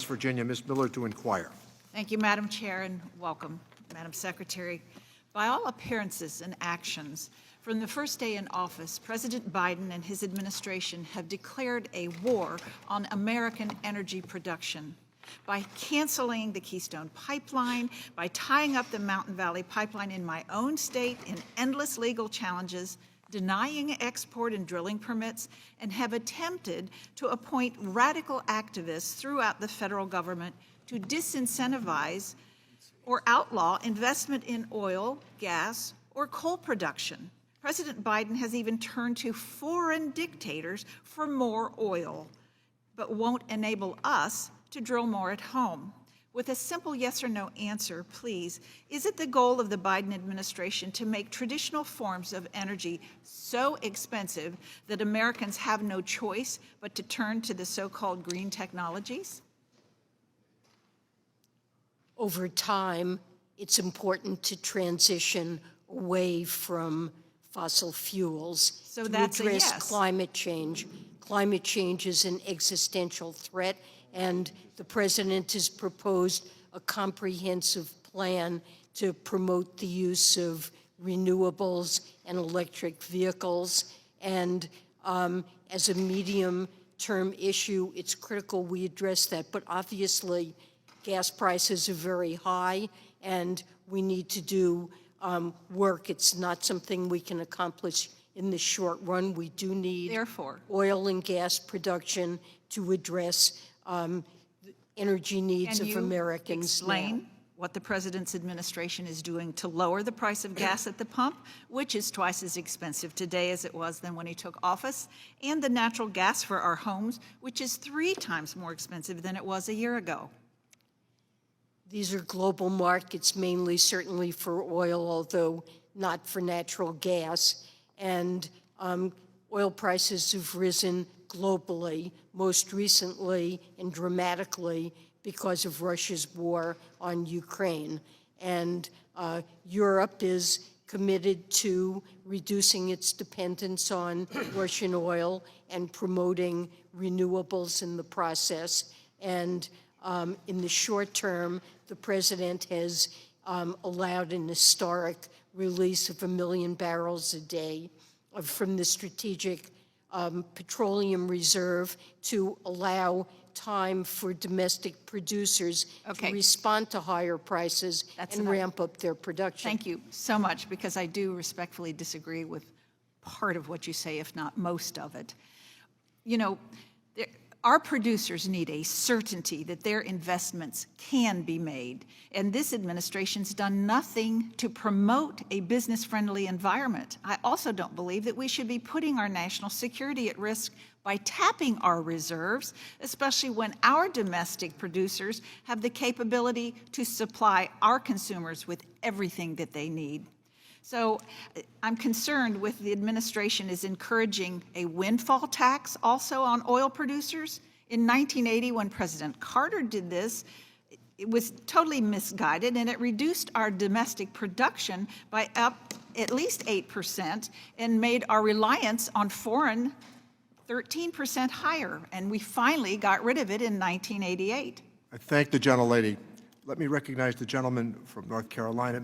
Virginia. Ms. Miller to inquire. Thank you, Madam Chair, and welcome, Madam Secretary. By all appearances and actions, from the first day in office, President Biden and his administration have declared a war on American energy production. By canceling the Keystone Pipeline, by tying up the Mountain Valley Pipeline in my own state in endless legal challenges, denying export and drilling permits, and have attempted to appoint radical activists throughout the federal government to disincentivize or outlaw investment in oil, gas, or coal production. President Biden has even turned to foreign dictators for more oil, but won't enable us to drill more at home. With a simple yes or no answer, please, is it the goal of the Biden administration to make traditional forms of energy so expensive that Americans have no choice but to turn to the so-called green technologies? Over time, it's important to transition away from fossil fuels So to that's a address yes. climate change. Climate change is an existential threat, and the president has proposed a comprehensive plan to promote the use of renewables and electric vehicles. And as a medium-term issue, it's critical we address that. But obviously, gas prices are very high, and we need to do work. It's not something we can accomplish in the short run. We do need oil and gas production to address the energy needs of Americans now. Can you explain what the president's administration is doing to lower the price of gas at the pump, which is twice as expensive today as it was than when he took office, and the natural gas for our homes, which is 3 times more expensive than it was a year ago? These are global markets, mainly certainly for oil, although not for natural gas. And oil prices have risen globally, most recently and dramatically because of Russia's war on Ukraine. And Europe is committed to reducing its dependence on Russian oil and promoting renewables in the process. And in the short term, the president has allowed an historic release of 1 million barrels a day from the Strategic Petroleum Reserve to allow time for domestic producers to respond to higher prices and ramp up their production. Thank you so much, because I do respectfully disagree with part of what you say, if not most of it. You know, our producers need a certainty that their investments can be made, and this administration's done nothing to promote a business-friendly environment. I also don't believe that we should be putting our national security at risk by tapping our reserves, especially when our domestic producers have the capability to supply our consumers with everything that they need. So I'm concerned with the administration is encouraging a windfall tax also on oil producers. In 1980, when President Carter did this, it was totally misguided, and it reduced our domestic production by up at least 8% and made our reliance on foreign 13% higher. And we finally got rid of it in 1988. I thank the gentlelady. Let me recognize the gentleman from North Carolina.